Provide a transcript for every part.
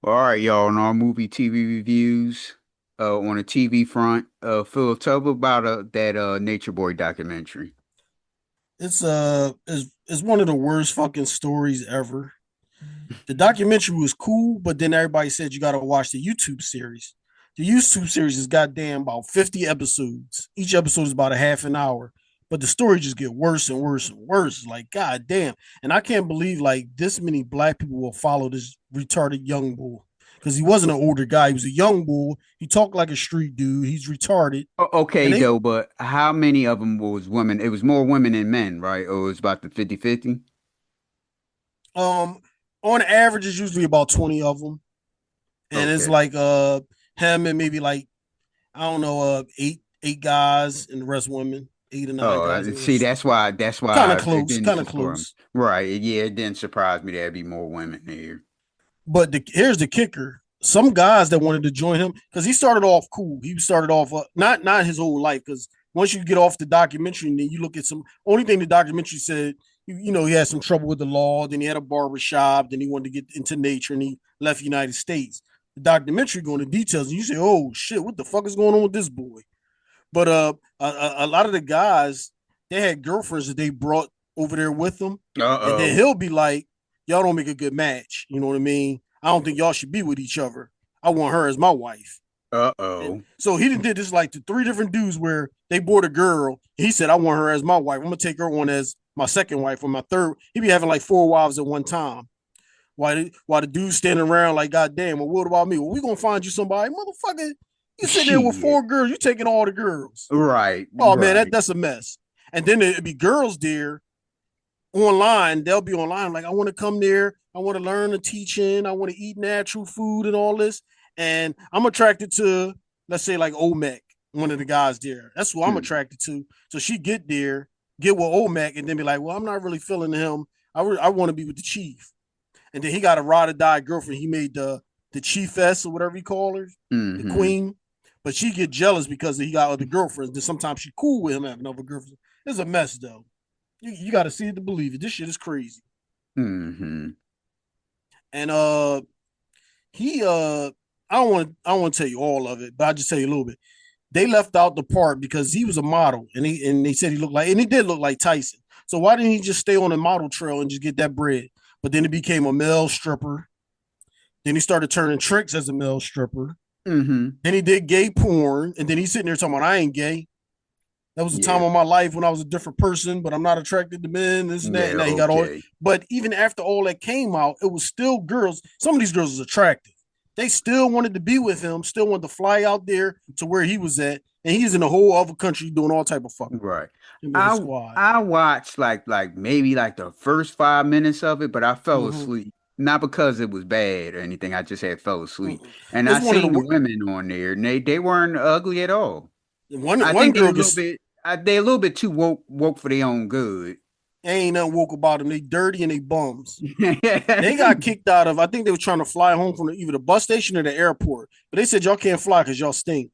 All right, y'all, on our movie TV reviews, on the TV front, Phil, tell me about that Nature Boy documentary. It's one of the worst fucking stories ever. The documentary was cool, but then everybody said you got to watch the YouTube series. The YouTube series is goddamn about 50 episodes. Each episode is about a half an hour, but the story just get worse and worse and worse. Like goddamn, and I can't believe like this many black people will follow this retarded young boy because he wasn't an older guy. He was a young boy. He talked like a street dude. He's retarded, Okay, and they though, but how many of them was women? It was more women than men, right? Or it was about the 50-50? um on average it's usually about 20 of them, and it's Okay. like him and maybe like I don't know, eight guys and the rest women, 8 or 9 guys and the See, rest. that's why Kind of it close, didn't kind of surprise me. close. Right. Yeah, it didn't surprise me there'd be more women there. But here's the kicker: some guys that wanted to join him because he started off cool. He started off not his whole life because once you get off the documentary and then you look at some only thing the documentary said, he had some trouble with the law. Then he had a barber shop. Then he wanted to get into nature and he left the United States. The documentary going into details and you say, oh shit, what the fuck is going on with this boy? But a lot of the guys they had girlfriends that they brought over there with them, and then Uh-oh. he'll be like, "Y'all don't make a good match." You know what I mean? I don't think y'all should be with each other. I want her as my wife. And Uh-oh. so he did this like to three different dudes where they brought a girl. He said, "I want her as my wife. I'm gonna take her on as my second wife or my third." He be having like four wives at one time. While the dude's standing around like, God damn, well, what about me? Well, we gonna find you somebody, motherfucker. You sitting there with Shit. four girls, you taking all the girls. Right, Oh man, right. that's a mess. And then it'd be girls there online. They'll be online like, I want to come there. I want to learn the teaching. I want to eat natural food and all this. And I'm attracted to, let's say, like Omek, one of the guys there. That's who I'm Hmm. attracted to. So she get there, get with Omek, and then be like, well, I'm not really feeling him. I want to be with the chief. And then he got a ride or die girlfriend. He made the chiefess or whatever he called her, the Mm-hmm. queen. But she get jealous because he got other girlfriends. Then sometimes she cool with him having other girlfriends. It's a mess though. You got to see it to believe it. This shit is crazy. Mm-hmm. And he I don't want to tell you all of it, but I'll just tell you a little bit. They left out the part because he was a model, and they said he looked like, and he did look like Tyson. So why didn't he just stay on the model trail and just get that bread? But then he became a male stripper. Then he started turning tricks as a male stripper. Mm-hmm. Then he did gay porn, and then he's sitting there talking about I ain't gay. That was a time Yeah. of my life when I was a different person, but I'm not attracted to men. This and that. And Yeah, now he got all. okay. But even after all that came out, it was still girls. Some of these girls was attractive. They still wanted to be with him. Still wanted to fly out there to where he was at, and he's in a whole other country doing all type of fucking. Right. Him and his I squad. I watched like maybe like the first 5 minutes of it, but I fell Mm-hmm. asleep. Not because it was bad or anything. I just had fell asleep. Mm-hmm. And I It's one of seen the the women on there, and they weren't ugly at all. I one think they girl a little gets bit they a little bit too woke for their own good. ain't nothing woke about them. They dirty and they bums. They got kicked out of. I think they were trying to fly home from either the bus station or the airport, but they said y'all can't fly because y'all stink.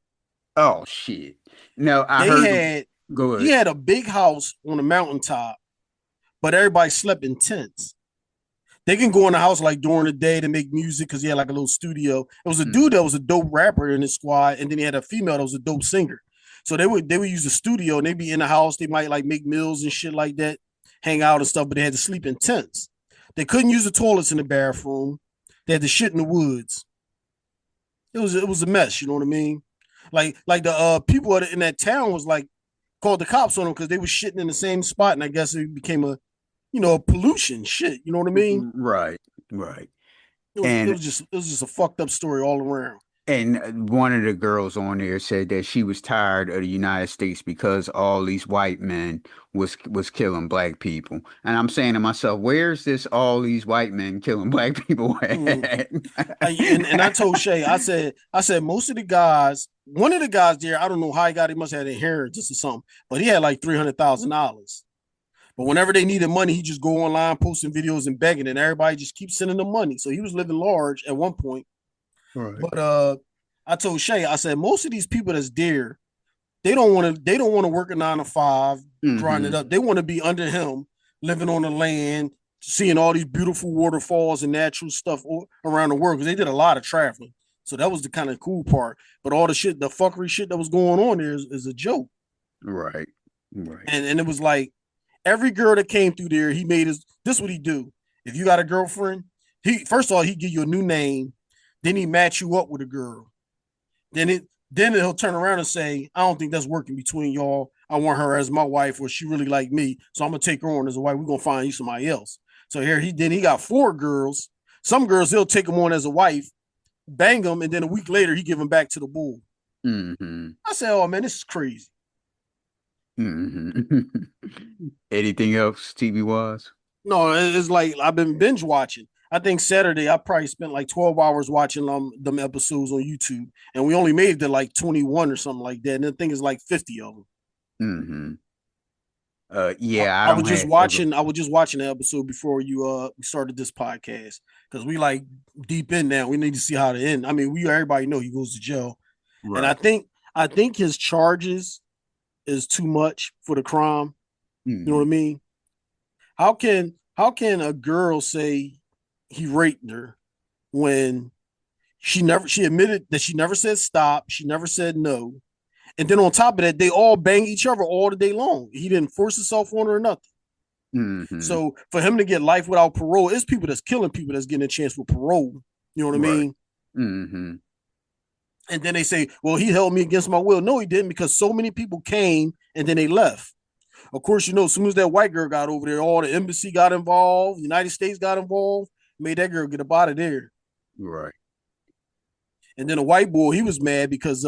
Oh shit. No, I They heard the had he good. had a big house on a mountaintop, but everybody slept in tents. They can go in the house like during the day to make music because he had like a little studio. It was a dude that Mhm. was a dope rapper in his squad, and then he had a female that was a dope singer. So they would use the studio and they'd be in the house. They might like make meals and shit like that, hang out and stuff, but they had to sleep in tents. They couldn't use the toilets in the bathroom. They had to shit in the woods. It was a mess. You know what I mean? Like the people in that town was like called the cops on them because they were shitting in the same spot, and I guess it became a pollution shit. You know what I mean? Right, right. It was it And was just it was just a fucked up story all around. one of the girls on there said that she was tired of the United States because all these white men was killing black people. And I'm saying to myself, where's this all these white men killing black people Mm. at? And I told Shay, I said most of the guys, one of the guys there, I don't know how he got, he must have had inheritance or something, but he had like $300,000. But whenever they needed money, he just go online posting videos and begging, and everybody just keeps sending them money. So he was living large at one point. Right. But I told Shay, I said most of these people that's there, they don't want to work a 9 to 5, grind it Hmm. up. They want to be under him, living on the land, seeing all these beautiful waterfalls and natural stuff around the world because they did a lot of traveling. So that was the kind of cool part. But all the shit, the fuckery shit that was going on there is a joke. Right. Right. And it was like every girl that came through there, he made his. This what he do. If you got a girlfriend, he first of all he give you a new name, then he match you up with a girl. Then he'll turn around and say, I don't think that's working between y'all. I want her as my wife, or she really like me. So I'm gonna take her on as a wife. We're gonna find you somebody else. So here he got four girls. Some girls he'll take them on as a wife, bang them, and then a week later he give them back to the bull. Mm-hmm. I said, oh man, this is crazy. Mm-hmm. Anything else TV wise? No, it's like I've been binge watching. I think Saturday I probably spent like 12 hours watching them episodes on YouTube, and we only made it to like 21 or something like that. And the thing is like 50 of them. Mm-hmm. Yeah, I I don't was just have ever. watching. I was just watching the episode before you started this podcast because we like deep in now. We need to see how to end. I mean, we everybody know he goes to jail, and Right. I think his charges is too much for the crime. You know what I Mm-hmm. mean? How can a girl say he raped her when she admitted that she never said stop, she never said no, and then on top of that, they all bang each other all the day long. He didn't force himself on her or nothing. Mm-hmm. So for him to get life without parole, it's people that's killing people that's getting a chance with parole. You know what I Right. mean? Mm-hmm. And then they say, well, he held me against my will. No, he didn't because so many people came and then they left. Of course, you know, as soon as that white girl got over there, all the embassy got involved, the United States got involved, made that girl get up out of there. Right. And then a white boy, he was mad because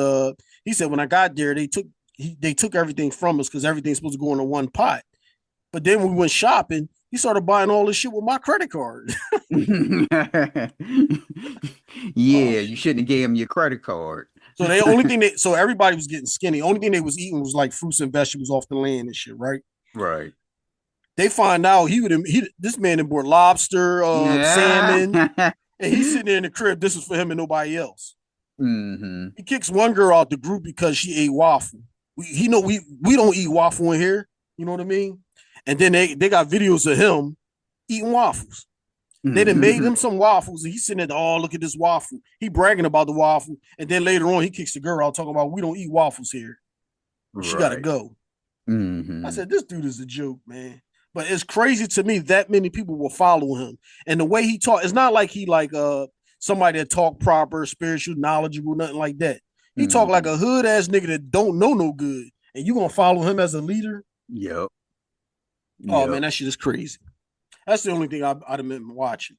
he said when I got there, they took everything from us because everything's supposed to go into one pot. But then when we went shopping, he started buying all this shit with my credit card. Yeah, Oh you shit. shouldn't have gave him your credit card. So the only thing so everybody was getting skinny. Only thing they was eating was like fruits and vegetables off the land and shit, right? Right. They find out this man had bought lobster, Yeah. salmon, and he's sitting there in the crib. This is for him and nobody else. Mm-hmm. He kicks one girl out the group because she ate waffle. We don't eat waffle in here. You know what I mean? And then they got videos of him eating waffles. They done made Mm-hmm. him some waffles, and he's sitting there, oh, look at this waffle. He bragging about the waffle, and then later on, he kicks the girl out talking about we don't eat waffles here. She got to Right. go. I Mm-hmm. said, this dude is a joke, man. But it's crazy to me that many people will follow him, and the way he talk, it's not like he like somebody that talk proper, spiritual, knowledgeable, nothing like that. He talk like Mm-hmm. a hood ass nigga that don't know no good, and you gonna follow him as a leader? Yep. Oh Yep. man, that shit is crazy. That's the only thing I'd have been watching.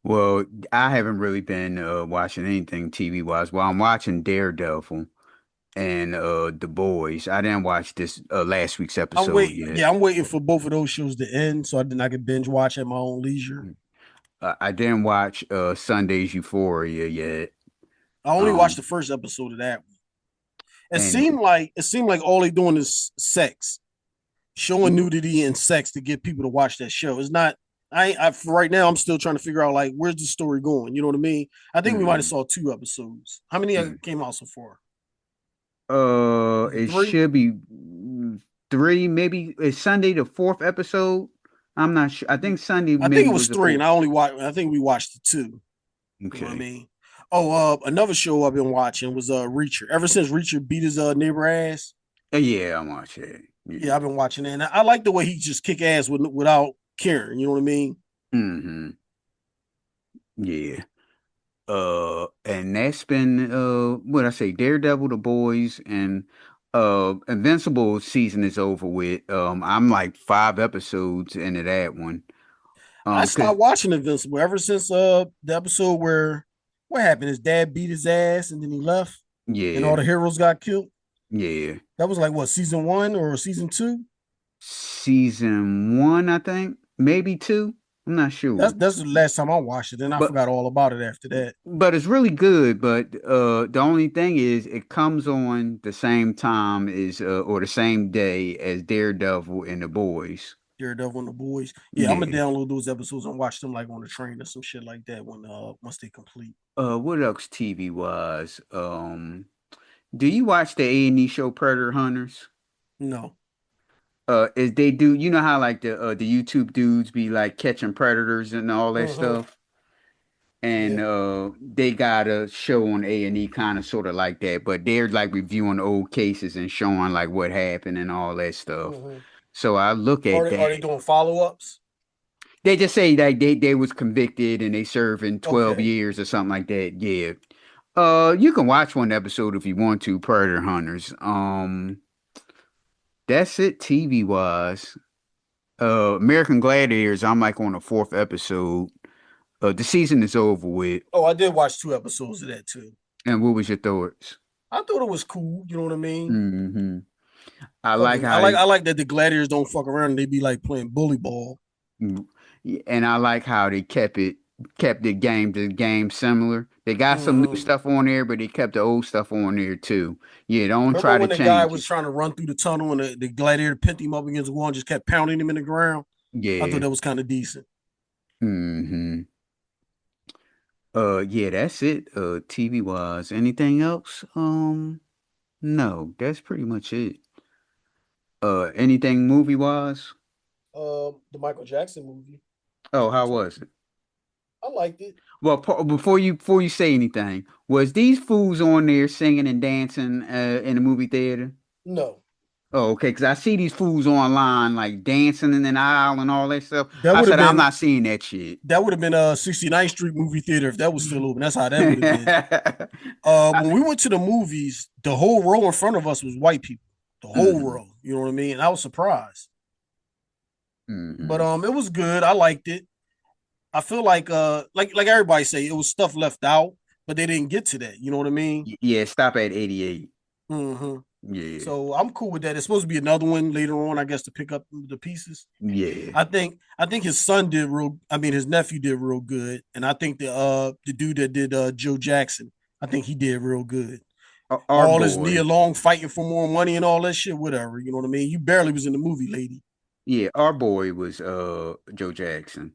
Well, I haven't really been watching anything TV wise. Well, I'm watching Daredevil and The Boys. I didn't watch this last week's episode yet. I'm waiting for both of those shows to end so I can binge watch at my own leisure. I didn't watch Sunday's Euphoria yet. I only watched Um, the first episode of that one. and It seemed like all they doing is sex, showing nudity and sex to get people to watch that show. It's not. For right now I'm still trying to figure out like where's the story going. You know what I mean? I think we might have mm, saw two episodes. How many mm. came out so far? Is it It three? should be three, maybe it's Sunday the fourth episode. I'm not sure. I think Sunday I think maybe it was was the three, and fourth. I only watched. I think we watched the two. You know what I Okay. mean? Oh, another show I've been watching was Reacher. Ever since Reacher beat his neighbor ass, Yeah, I'm watching it. yeah, Yeah. I've been watching it. And I like the way he just kick ass without caring. You know what I mean? Hmm. Yeah. And that's been what I say, Daredevil, The Boys, and Invincible season is over with. I'm like five episodes into that one. I Cause stopped watching Invincible ever since the episode where what happened? His dad beat his ass and then he left, and all yeah, the heroes got killed. yeah. That was like what season one or season two? Season one, I think, maybe two. I'm not sure. That's the last time I watched it. Then I But forgot all about it after that. it's really good. But the only thing is, it comes on the same time as or the same day as Daredevil and The Boys. Daredevil and the Boys. Yeah, I'm gonna Yeah. download those episodes and watch them like on the train or some shit like that when once they complete. What else TV wise? Do you watch the A&E show Predator Hunters? No. is they do, you know how like the YouTube dudes be like catching predators and all that Mm-hmm. stuff, and Yeah. they got a show on A&E kind of sort of like that, but they're like reviewing old cases and showing like what happened and all that stuff. Mm-hmm. So I look at Are they that. doing follow ups? They just say like they was convicted and they serving 12 Okay. years or something like that. Yeah. You can watch one episode if you want to, Predator Hunters. That's it TV wise. American Gladiators, I'm like on the fourth episode. The season is over with. Oh, I did watch 2 episodes of that too. And what was your thoughts? I thought it was cool. You know what I mean? hmm I Fuck like it. how they I like that the gladiators don't fuck around and they be like playing bully ball. Mm, and I like how they kept the game similar. They got some new Mm-hmm. stuff on there, but they kept the old stuff on there too. Yeah, don't Remember try to when the guy change was it. trying to run through the tunnel and the gladiator pinned him up against the wall and just kept pounding him in the ground? I thought Yeah. that was kind of decent. hmm yeah, that's it. TV wise. Anything else? No, that's pretty much it. Anything movie wise? The Michael Jackson movie. Oh, I how told was you. it? I liked it. Well, before you say anything, was these fools on there singing and dancing in the movie theater? No, Oh, okay, because I see these fools online like dancing in the aisle and all that stuff. that I would have said, I'm been not seeing that shit. that would have been 69th Street movie theater if that was still open. That's how that would have been. When we went to the movies, the whole row in front of us was white people. The whole Mhm, row. You know what I mean? And I was surprised. But mhm. it was good. I liked it. I feel like everybody say it was stuff left out, but they didn't get to that. You know what I mean? Yeah, stop at 88. Mm-hmm. Yeah, So I'm cool with that. It's supposed to be another one later on, I guess, to pick up the pieces. yeah. I think his son did real. I mean, his nephew did real good, and I think the dude that did Joe Jackson, I think he did real good. Our All his Nia boy. Long fighting for more money and all that shit, whatever. You know what I mean? You barely was in the movie, lady. Yeah, our boy was Joe Jackson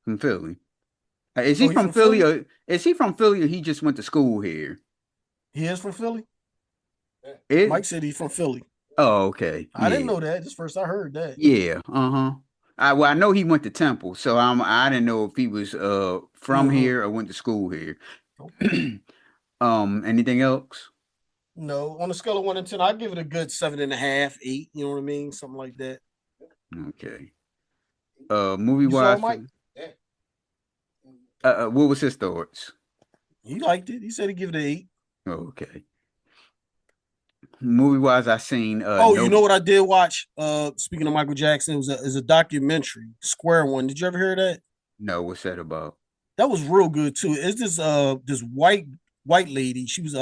from Philly. Is he Oh, he from from Philly Philly? or he just went to school here? He is from Philly. It Mike said he's from Philly. Oh, okay. I didn't Yeah. know that. This first I heard that. Yeah, uh-huh. I know he went to Temple, so I didn't know if he was from Mm-hmm. here or went to school here. Okay. Anything else? No, on a scale of 1 to 10, I'd give it a good 7.5, 8. You know what I mean? Something like that. Okay. Movie You saw wise, it, Mike? what was his thoughts? He liked it. He said he'd give it an 8. Okay. Movie wise, I seen Oh, you no know what I did watch? Speaking of Michael Jackson, it was a documentary, Square One. Did you ever hear that? no, what's that about? That was real good too. It's this white lady. She was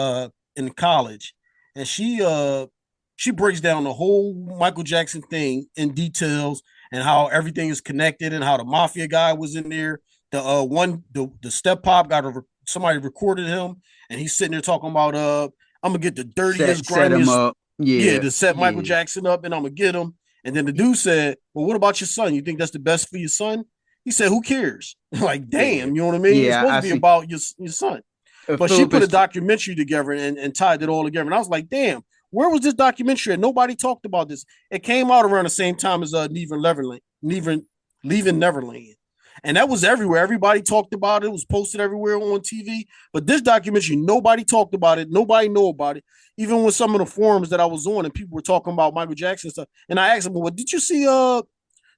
in college, and she breaks down the whole Michael Jackson thing in details and how everything is connected and how the mafia guy was in there. The step pop somebody recorded him, and he's sitting there talking about I'm gonna get the dirtiest, Set him grimiest, up. yeah, Yeah, to set Michael yeah. Jackson up, and I'm gonna get him. And then the dude said, "Well, what about your son? You think that's the best for your son?" He said, "Who cares?" Like, Yeah. damn, you know what I mean? It's Yeah, supposed I to be see. about your son. But she Philip put a is documentary together and tied it all together. And I was like, damn, where was this documentary? And nobody talked about this. It came out around the same time as Leaving Neverland. And that was everywhere. Everybody talked about it. It was posted everywhere on TV. But this documentary, nobody talked about it. Nobody knew about it. Even with some of the forums that I was on and people were talking about Michael Jackson stuff. And I asked them, well, did you see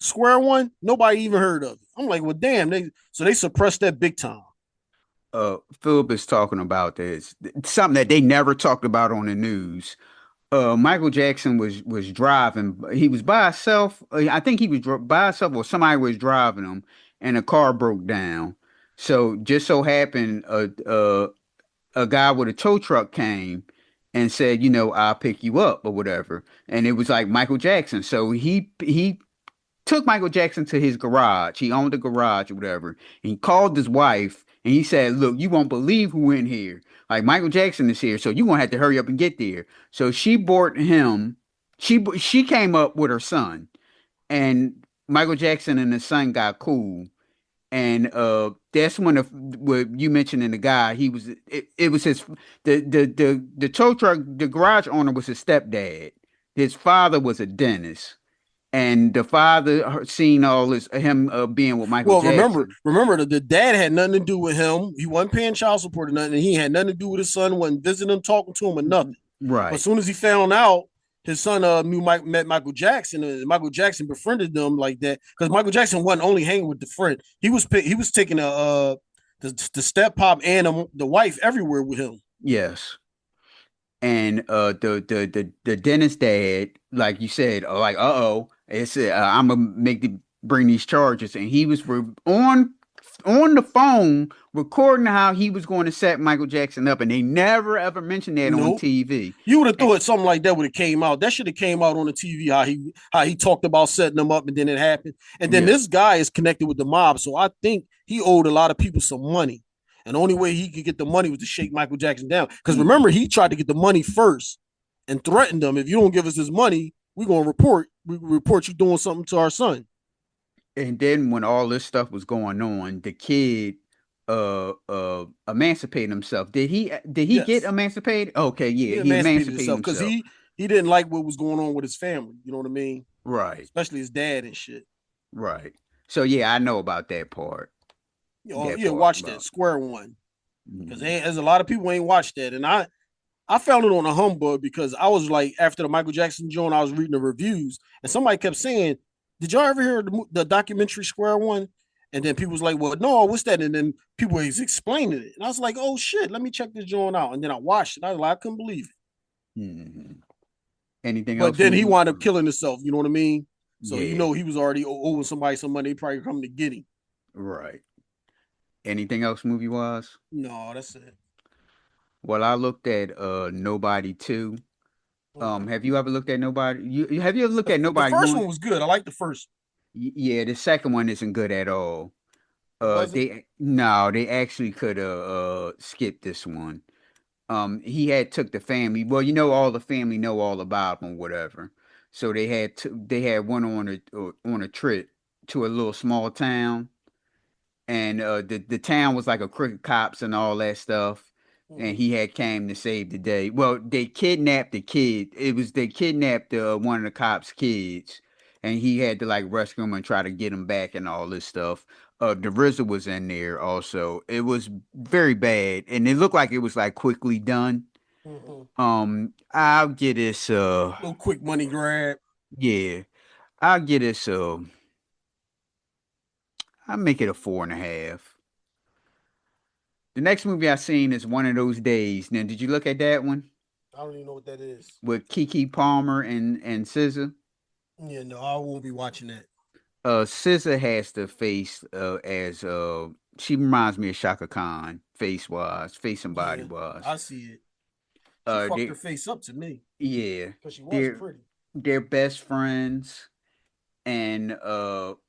Square One? Nobody even heard of it. I'm like, well, damn, they suppressed that big time. Philip is talking about this. Something that they never talked about on the news. Michael Jackson was driving. He was by himself. I think he was by himself, or somebody was driving him, and a car broke down. So just so happened, a guy with a tow truck came and said, I'll pick you up or whatever. And it was like Michael Jackson. So he took Michael Jackson to his garage. He owned a garage or whatever. And he called his wife and he said, "Look, you won't believe who in here. Like Michael Jackson is here, so you gonna have to hurry up and get there." So she brought him. She came up with her son, and Michael Jackson and his son got cool. And that's when what you mentioned in the guy, it was his the tow truck, the garage owner was his stepdad. His father was a dentist, and the father seen all this him being with Michael Well, remember, Jackson. remember the dad had nothing to do with him. He wasn't paying child support or nothing. And he had nothing to do with his son. Wasn't visiting him, talking to him, or nothing. But as Right. soon as he found out his son met Michael Jackson, and Michael Jackson befriended them like that because Michael Jackson wasn't only hanging with the friend. He was taking the step pop and the wife everywhere with him. Yes. And the dentist dad, like you said, like it's I'm gonna bring these charges, and he was on the phone recording how he was going to set Michael Jackson up, and they never ever mentioned that on Nope. TV. You would have thought something like that would have came out. That should have came out on the TV how he talked about setting them up and then it happened. And then Yeah, this guy is connected with the mob, so I think he owed a lot of people some money. And the only way he could get the money was to shake Michael Jackson down. Because he, remember, he tried to get the money first and threatened them. If you don't give us this money, we're gonna report you doing something to our son. and then when all this stuff was going on, the kid emancipated himself. Did he get Yes, emancipated? Okay, he yeah, he emancipated emancipated himself because himself. he didn't like what was going on with his family. You know what I mean? Right, Especially his dad and shit. right. So yeah, I know about that part. That Yeah, part watch that about. Square One because Mhm. there's a lot of people ain't watched that, and I found it on a humbug because I was like after the Michael Jackson joint, I was reading the reviews, and somebody kept saying, "Did y'all ever hear the documentary Square One?" And then people was like, "Well, no, what's that?" And then people was explaining it, and I was like, "Oh shit, let me check this joint out." And then I watched it, and I was like, I couldn't believe it. Mhm. Anything But else, then he movie? wound up killing himself. You know what I mean? So Yeah, he was already owing somebody some money. He probably coming to get him. right. Anything else, movie wise? No, that's it. Well, I looked at Nobody 2. Mhm. Have you ever looked at Nobody? Have you ever looked at The Nobody first who? one was good. I like the first. Yeah, the second one isn't good at all. It wasn't. They no, they actually could have skipped this one. He had took the family. Well, all the family know all about him, whatever. So they had one on a trip to a little small town, and the town was like a crooked cops and all that stuff, and Mhm. he had came to save the day. Well, they kidnapped the kid. They kidnapped one of the cops' kids, and he had to like rescue him and try to get him back and all this stuff. The RZA was in there also. It was very bad, and it looked like it was like quickly done. Mhm. I'll get this Little quick money grab. yeah, I'll get this I'll make it a 4.5. The next movie I seen is One of Those Days. Now, did you look at that one I don't even know what that is. with Kiki Palmer and SZA? Yeah, no, I won't be watching that. SZA has the face as she reminds me of Shaka Khan, face wise, face and body Yeah, wise. I see it. She fucked her They face up to me yeah, because she was they're pretty. they're best friends, and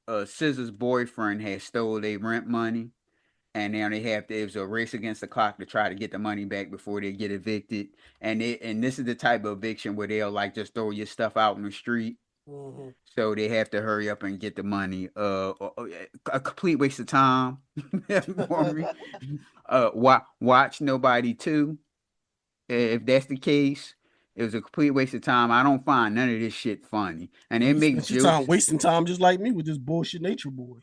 SZA's boyfriend had stole their rent money, and now it was a race against the clock to try to get the money back before they get evicted. And this is the type of eviction where they'll like just throw your stuff out in the street. Hmm. So they have to hurry up and get the money. A complete waste of time for me. Watch Nobody 2. If that's the case, it was a complete waste of time. I don't find none of this shit funny, and they You make spent your time jokes. wasting time just like me with this bullshit nature boy.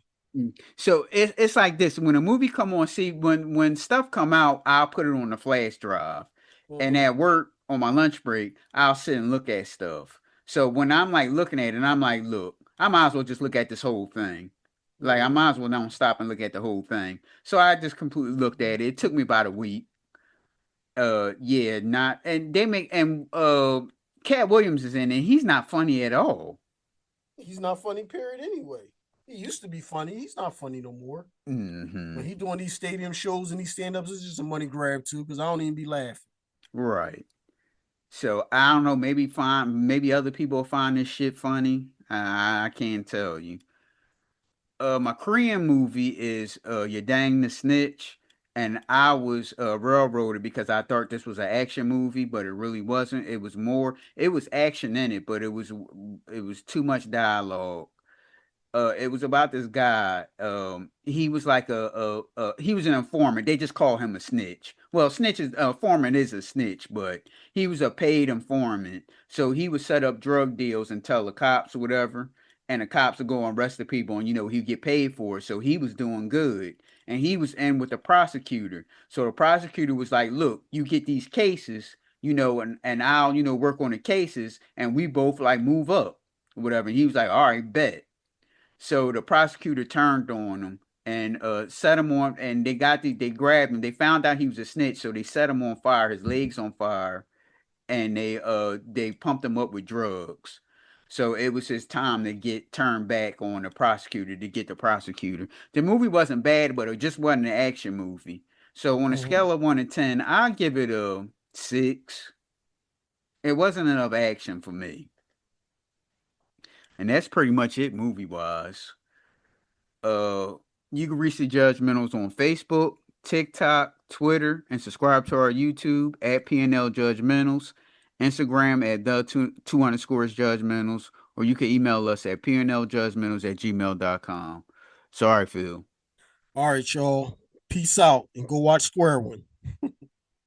So it's like this: when a movie come on, see when stuff come out, I'll put it on the flash drive, and Hmm. at work on my lunch break, I'll sit and look at stuff. So when I'm like looking at it, I'm like, look, I might as well just look at this whole thing. Like I Hmm. might as well don't stop and look at the whole thing. So I just completely looked at it. It took me about a week. Yeah, not and they make and Cat Williams is in it. He's not funny at all. He's not funny, period, anyway. He used to be funny. He's not funny no more. When Hmm. he doing these stadium shows and these stand-ups, it's just a money grab too, because I don't even be laughing. Right. So I don't know. Maybe other people find this shit funny. I can't tell you. My Korean movie is Yadang the Snitch, and I was railroaded because I thought this was an action movie, but it really wasn't. It was more. It was action in it, but it was too much dialogue. It was about this guy. He was like he was an informant. They just call him a snitch. Well, snitch is informant is a snitch, but he was a paid informant. So he would set up drug deals and tell the cops or whatever, and the cops would go and arrest the people, and he'd get paid for it. So he was doing good, and he was in with the prosecutor. So the prosecutor was like, "Look, you get these cases, and I'll work on the cases, and we both like move up, whatever." And he was like, "All right, bet." So the prosecutor turned on him and set him on, and they grabbed him. They found out he was a snitch, so they set him on fire, his legs on fire, and they pumped him up with drugs. So it was his time to get turned back on the prosecutor to get the prosecutor. The movie wasn't bad, but it just wasn't an action movie. So on a Mhm. scale of 1 to 10, I give it a 6. It wasn't enough action for me, and that's pretty much it movie wise. Uh, you can reach the Judgementals on Facebook, TikTok, Twitter, and subscribe to our YouTube at PNL Judgementals, Instagram at the two underscores Judgementals, or you can email us at pnljudgementals@gmail.com. Sorry, Phil. All right, y'all. Peace out and go watch Square One.